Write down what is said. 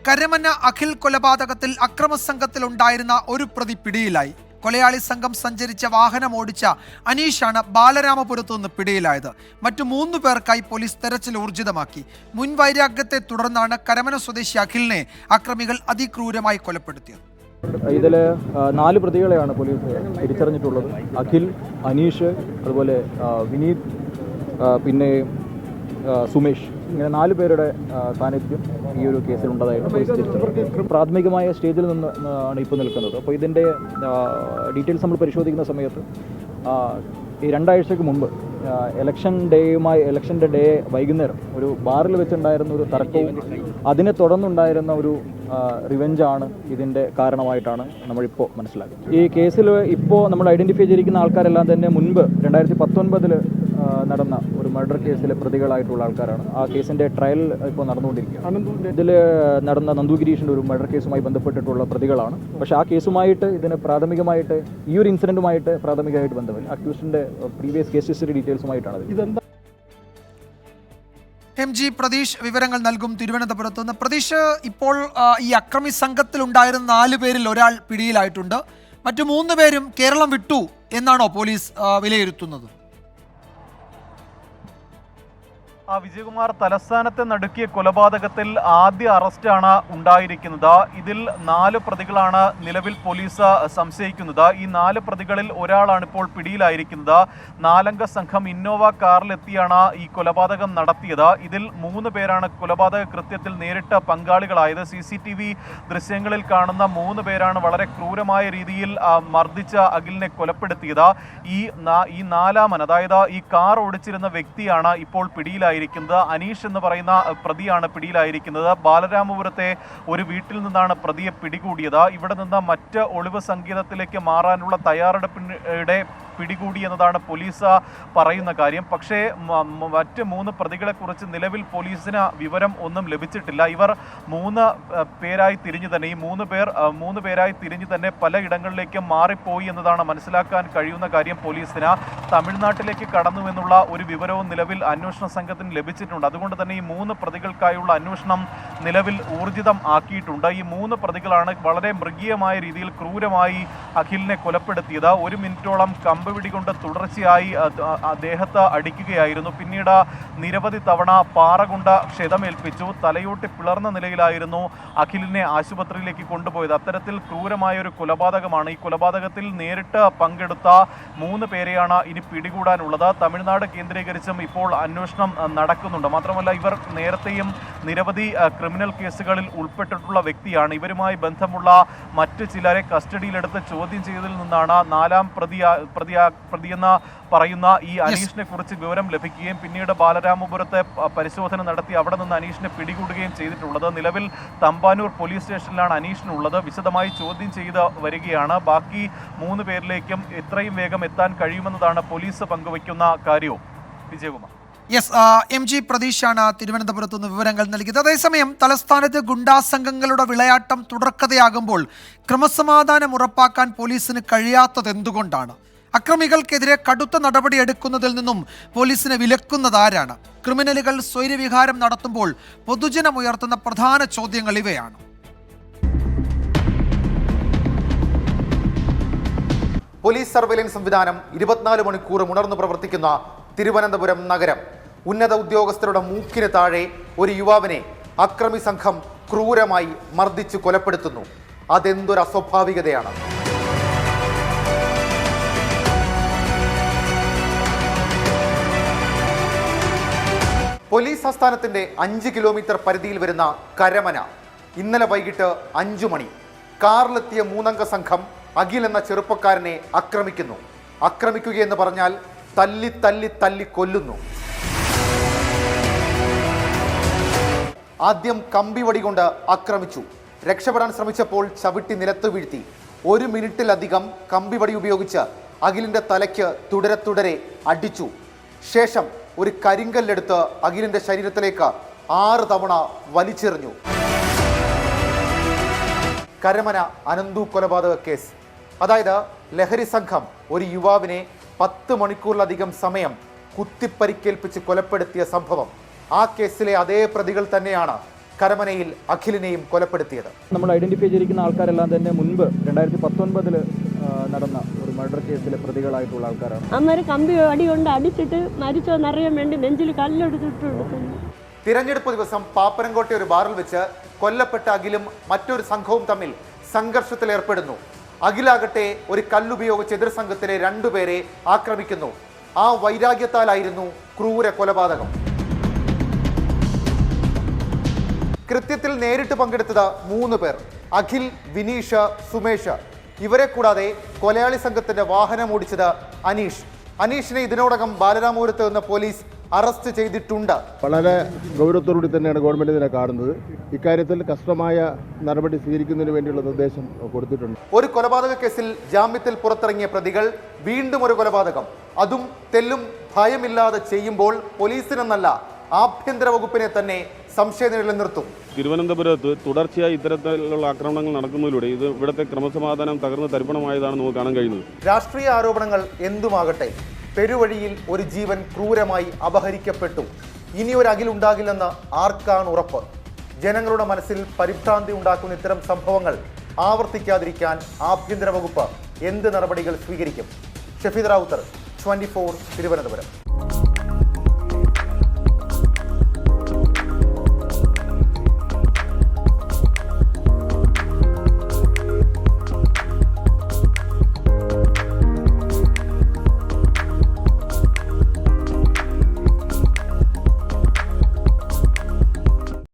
കരമന അഖിൽ കൊലപാതകത്തിൽ അക്രമസംഘത്തിലുണ്ടായിരുന്ന ഒരു പ്രതി പിടിയിലായി. കൊലയാളി സംഘം സഞ്ചരിച്ച വാഹനം ഓടിച്ച അനീഷാണ് ബാലരാമപുരത്തു നിന്ന് പിടിയിലായത്. മറ്റു 3 പേർക്കായി പോലീസ് തെരച്ചിൽ ഊർജിതമാക്കി. മുൻവൈരാഗ്യത്തെ തുടർന്നാണ് കരമന സ്വദേശി അഖിലിനെ അക്രമികൾ അതിക്രൂരമായി കൊലപ്പെടുത്തിയത്. ഇതിൽ 4 പ്രതികളെയാണ് പോലീസ് തിരിച്ചറിഞ്ഞിട്ടുള്ളത്. അഖിൽ, അനീഷ്, അതുപോലെ വിനീത്, പിന്നെ സുമേഷ്, ഇങ്ങനെ 4 പേരുടെ സാന്നിധ്യം ഈ ഒരു കേസിൽ ഉണ്ടായതായിട്ട് പോലീസ് തിരിച്ചറിഞ്ഞു. പ്രാഥമികമായ സ്റ്റേജിൽ നിന്നാണ് ഇപ്പോൾ നിൽക്കുന്നത്. അപ്പോൾ ഇതിൻ്റെ ഡീറ്റെയിൽസ് നമ്മൾ പരിശോധിക്കുന്ന സമയത്ത് ഈ 2 ആഴ്ചയ്ക്ക് മുമ്പ് ഇലക്ഷൻ്റെ ഡേ വൈകുന്നേരം ഒരു ബാറിൽ വെച്ചുണ്ടായിരുന്ന ഒരു തർക്കവും അതിനെ തുടർന്നുണ്ടായിരുന്ന ഒരു റിവെഞ്ചാണ് ഇതിൻ്റെ കാരണമായിട്ടാണ് നമ്മളിപ്പോൾ മനസ്സിലാക്കുന്നത്. ഈ കേസിൽ ഇപ്പോൾ നമ്മൾ ഐഡൻറ്റിഫൈ ചെയ്തിരിക്കുന്ന ആൾക്കാരെല്ലാം തന്നെ മുൻപ് 2019 നടന്ന ഒരു മർഡർ കേസിലെ പ്രതികളായിട്ടുള്ള ആൾക്കാരാണ്. ആ കേസിൻ്റെ ട്രയൽ ഇപ്പോൾ നടന്നുകൊണ്ടിരിക്കുകയാണ്. ഇതിൽ നടന്ന നന്ദുഗിരീഷിൻ്റെ ഒരു മർഡർ കേസുമായി ബന്ധപ്പെട്ടിട്ടുള്ള പ്രതികളാണ്. പക്ഷേ ആ കേസുമായിട്ട് ഇതിന് പ്രാഥമികമായിട്ട് ഈ ഒരു ഇൻസിഡൻറ്റുമായിട്ട് പ്രാഥമികമായിട്ട് ബന്ധമില്ല. അക്യൂസിൻ്റെ പ്രീവിയസ് കേസ് ഹിസ്റ്ററി ഡീറ്റെയിൽസുമായിട്ടാണ് ഇതെന്താ. MG പ്രതീഷ് വിവരങ്ങൾ നൽകും തിരുവനന്തപുരത്ത് നിന്ന്. പ്രതീഷ്, ഇപ്പോൾ ഈ അക്രമി സംഘത്തിലുണ്ടായിരുന്ന 4 പേരിൽ ഒരാൾ പിടിയിലായിട്ടുണ്ട്. മറ്റു 3 പേരും കേരളം വിട്ടു എന്നാണോ പോലീസ് വിലയിരുത്തുന്നത്? വിജയകുമാർ, തലസ്ഥാനത്തെ നടുക്കിയ കൊലപാതകത്തിൽ ആദ്യ അറസ്റ്റാണ് ഉണ്ടായിരിക്കുന്നത്. ഇതിൽ 4 പ്രതികളാണ് നിലവിൽ പോലീസ് സംശയിക്കുന്നത്. ഈ 4 പ്രതികളിൽ ഒരാളാണ് ഇപ്പോൾ പിടിയിലായിരിക്കുന്നത്. 4-അംഗ സംഘം ഇന്നോവ കാറിലെത്തിയാണ് ഈ കൊലപാതകം നടത്തിയത്. ഇതിൽ 3 പേരാണ് കൊലപാതക കൃത്യത്തിൽ നേരിട്ട് പങ്കാളികളായത്. CCTV ദൃശ്യങ്ങളിൽ കാണുന്ന 3 പേരാണ് വളരെ ക്രൂരമായ രീതിയിൽ മർദ്ദിച്ച അഖിലിനെ കൊലപ്പെടുത്തിയത്. ഈ 4-ാമൻ, അതായത് ഈ കാർ ഓടിച്ചിരുന്ന വ്യക്തിയാണ് ഇപ്പോൾ പിടിയിലായിരിക്കുന്നത്. അനീഷ് എന്ന് പറയുന്ന പ്രതിയാണ് പിടിയിലായിരിക്കുന്നത്. ബാലരാമപുരത്തെ ഒരു വീട്ടിൽ നിന്നാണ് പ്രതിയെ പിടികൂടിയത്. ഇവിടെ നിന്ന് മറ്റ് ഒളിവ് സങ്കേതത്തിലേക്ക് മാറാനുള്ള തയ്യാറെടുപ്പിനിടെ പിടികൂടി എന്നതാണ് പോലീസ് പറയുന്ന കാര്യം. പക്ഷേ മറ്റ് 3 പ്രതികളെക്കുറിച്ച് നിലവിൽ പോലീസിന് വിവരം ഒന്നും ലഭിച്ചിട്ടില്ല. ഇവർ 3 പേരായി തിരിഞ്ഞു തന്നെ, ഈ 3 പേരായി തിരിഞ്ഞു തന്നെ പലയിടങ്ങളിലേക്ക് മാറിപ്പോയി എന്നതാണ് മനസ്സിലാക്കാൻ കഴിയുന്ന കാര്യം പോലീസിന്. തമിഴ്നാട്ടിലേക്ക് കടന്നു എന്നുള്ള ഒരു വിവരവും നിലവിൽ അന്വേഷണ സംഘത്തിന് ലഭിച്ചിട്ടുണ്ട്. അതുകൊണ്ട് തന്നെ ഈ 3 പ്രതികൾക്കായുള്ള അന്വേഷണം നിലവിൽ ഊർജിതം ആക്കിയിട്ടുണ്ട്. ഈ 3 പ്രതികളാണ് വളരെ മൃഗീയമായ രീതിയിൽ ക്രൂരമായി അഖിലിനെ കൊലപ്പെടുത്തിയത്. 1 മിനിറ്റോളം കമ്പുപിടി കൊണ്ട് തുടർച്ചയായി ദേഹത്ത് അടിക്കുകയായിരുന്നു. പിന്നീട് നിരവധി തവണ പാറ കൊണ്ട് ക്ഷതമേൽപ്പിച്ചു. തലയോട്ടി പിളർന്ന നിലയിലായിരുന്നു അഖിലിനെ ആശുപത്രിയിലേക്ക് കൊണ്ടുപോയത്. അത്തരത്തിൽ ക്രൂരമായ ഒരു കൊലപാതകമാണ്. ഈ കൊലപാതകത്തിൽ നേരിട്ട് പങ്കെടുത്ത 3 പേരെയാണ് ഇനി പിടികൂടാനുള്ളത്. തമിഴ്നാട് കേന്ദ്രീകരിച്ചും ഇപ്പോൾ അന്വേഷണം നടക്കുന്നുണ്ട്. മാത്രമല്ല, ഇവർ നേരത്തെയും നിരവധി ക്രിമിനൽ കേസുകളിൽ ഉൾപ്പെട്ടിട്ടുള്ള വ്യക്തിയാണ്. ഇവരുമായി ബന്ധമുള്ള മറ്റ് ചിലരെ കസ്റ്റഡിയിലെടുത്ത് ചോദ്യം ചെയ്തതിൽ നിന്നാണ് 4-ാം പ്രതിയെന്ന് പറയുന്ന ഈ അനീഷിനെ കുറിച്ച് വിവരം ലഭിക്കുകയും പിന്നീട് ബാലരാമപുരത്തെ പരിശോധന നടത്തി അവിടെ നിന്ന് അനീഷിനെ പിടികൂടുകയും ചെയ്തിട്ടുള്ളത്. നിലവിൽ തമ്പാനൂർ പോലീസ് സ്റ്റേഷനിലാണ് അനീഷിനുള്ളത്. വിശദമായി ചോദ്യം ചെയ്ത് വരികയാണ്. ബാക്കി 3 പേരിലേക്കും എത്രയും വേഗം എത്താൻ കഴിയുമെന്നതാണ് പോലീസ് പങ്കുവയ്ക്കുന്ന കാര്യവും. വിജയകുമാർ. MG പ്രതീഷാണ് തിരുവനന്തപുരത്ത് നിന്ന് വിവരങ്ങൾ നൽകിയത്. അതേസമയം തലസ്ഥാനത്ത് ഗുണ്ടാ സംഘങ്ങളുടെ വിളയാട്ടം തുടർക്കഥയാകുമ്പോൾ ക്രമസമാധാനം ഉറപ്പാക്കാൻ പോലീസിന് കഴിയാത്തത് എന്തുകൊണ്ടാണ്? അക്രമികൾക്കെതിരെ കടുത്ത നടപടിയെടുക്കുന്നതിൽ നിന്നും പോലീസിനെ വിലക്കുന്നതാരാണ്? ക്രിമിനലുകൾ സ്വൈര്യവിഹാരം നടത്തുമ്പോൾ പൊതുജനം ഉയർത്തുന്ന പ്രധാന ചോദ്യങ്ങൾ ഇവയാണ്. പോലീസ് സർവൈലൻസ് സംവിധാനം 24 മണിക്കൂറും ഉണർന്നു പ്രവർത്തിക്കുന്ന തിരുവനന്തപുരം നഗരം. ഉന്നത ഉദ്യോഗസ്ഥരുടെ മൂക്കിന് താഴെ ഒരു യുവാവിനെ അക്രമി സംഘം ക്രൂരമായി മർദ്ദിച്ച് കൊലപ്പെടുത്തുന്നു. അതെന്തൊരു അസ്വാഭാവികതയാണ്! പോലീസ് ആസ്ഥാനത്തിന്റെ 5 കിലോമീറ്റർ പരിധിയിൽ വരുന്ന കരമന. ഇന്നലെ വൈകിട്ട് 5 മണി കാറിലെത്തിയ 3-അംഗ സംഘം അഖിൽ എന്ന ചെറുപ്പക്കാരനെ ആക്രമിക്കുകയെന്ന് പറഞ്ഞാൽ തല്ലി തല്ലി തല്ലി കൊല്ലുന്നു. ആദ്യം കമ്പിവടി കൊണ്ട് ആക്രമിച്ചു. രക്ഷപ്പെടാൻ ശ്രമിച്ചപ്പോൾ ചവിട്ടി നിലത്ത് വീഴ്ത്തി. 1 മിനിറ്റിലധികം കമ്പിവടി ഉപയോഗിച്ച് അഖിലിന്റെ തലയ്ക്ക് തുടരെ അടിച്ചു. ശേഷം ഒരു കരിങ്കല്ലെടുത്ത് അഖിലിന്റെ ശരീരത്തിലേക്ക് 6 തവണ വലിച്ചെറിഞ്ഞു. കരമന അനന്തു കൊലപാതക കേസ്. അതായത് ലഹരി സംഘം ഒരു യുവാവിനെ 10 മണിക്കൂറിലധികം സമയം കുത്തിപ്പരിക്കേൽപ്പിച്ച് കൊലപ്പെടുത്തിയ സംഭവം. ആ കേസിലെ അതേ പ്രതികൾ തന്നെയാണ് കരമനയിൽ അഖിലിനെയും കൊലപ്പെടുത്തിയത്. നമ്മൾ ഐഡന്റിഫൈ ചെയ്തിരിക്കുന്ന ആൾക്കാരെല്ലാം തന്നെ മുൻപ് 2019 നടന്ന ഒരു മർഡർ കേസിലെ പ്രതികളായിട്ടുള്ള ആൾക്കാരാണ്. അമ്മര് കമ്പി അടി കൊണ്ട് അടിച്ചിട്ട് മരിച്ചോന്നറിയാൻ വേണ്ടി നെഞ്ചിൽ കല്ലെടുത്തിട്ട് കൊടുക്കുന്നു. തിരഞ്ഞെടുപ്പ് ദിവസം പാപ്പനംകോട്ടെ ഒരു ബാറിൽ വെച്ച് കൊല്ലപ്പെട്ട അഖിലും മറ്റൊരു സംഘവും തമ്മിൽ സംഘർഷത്തിലേർപ്പെടുന്നു. അഖിലാകട്ടെ ഒരു കല്ലുപയോഗിച്ച് എതിർ സംഘത്തിലെ 2 പേരെ ആക്രമിക്കുന്നു. ആ വൈരാഗ്യത്താലായിരുന്നു ക്രൂര കൊലപാതകം. കൃത്യത്തിൽ നേരിട്ട് പങ്കെടുത്തത് 3 പേർ: അഖിൽ, വിനീഷ്, സുമേഷ്. ഇവരെ കൂടാതെ കൊലയാളി സംഘത്തിന്റെ വാഹനം ഓടിച്ചത് അനീഷിനെ ഇതിനോടകം ബാലരാമപുരത്ത് നിന്ന് പോലീസ് അറസ്റ്റ് ചെയ്തിട്ടുണ്ട്. വളരെ ഗൗരവത്തോടുകൂടി തന്നെയാണ് ഗവൺമെന്റ് ഇതിനെ കാണുന്നത്. ഇക്കാര്യത്തിൽ കർശനമായ നടപടി സ്വീകരിക്കുന്നതിന് വേണ്ടിയുള്ള നിർദ്ദേശം കൊടുത്തിട്ടുണ്ട്. ഒരു കൊലപാതക കേസിൽ ജാമ്യത്തിൽ പുറത്തിറങ്ങിയ പ്രതികൾ വീണ്ടും ഒരു കൊലപാതകം, അതും തെല്ലും ഭയമില്ലാതെ ചെയ്യുമ്പോൾ പോലീസിനെന്നല്ല ആഭ്യന്തര വകുപ്പിനെ തന്നെ സംശയനിഴലിൽ നിർത്തും. തിരുവനന്തപുരത്ത് തുടർച്ചയായി ഇത്തരത്തിലുള്ള ആക്രമണങ്ങൾ നടക്കുന്നതിലൂടെ ഇവിടുത്തെ ക്രമസമാധാനം തകർന്ന് തരിപ്പണമായതാണ് നമുക്ക് കാണാൻ കഴിയുന്നത്. രാഷ്ട്രീയ ആരോപണങ്ങൾ എന്തുമാകട്ടെ, പെരുവഴിയിൽ ഒരു ജീവൻ ക്രൂരമായി അപഹരിക്കപ്പെട്ടു. ഇനിയൊരു അഖിലുണ്ടാകില്ലെന്ന് ആർക്കാണ് ഉറപ്പ്? ജനങ്ങളുടെ മനസ്സിൽ പരിഭ്രാന്തി ഉണ്ടാക്കുന്ന ഇത്തരം സംഭവങ്ങൾ ആവർത്തിക്കാതിരിക്കാൻ ആഭ്യന്തര വകുപ്പ് എന്ത് നടപടികൾ സ്വീകരിക്കും? ഷഫീദ് റാവുത്തർ, 24 തിരുവനന്തപുരം.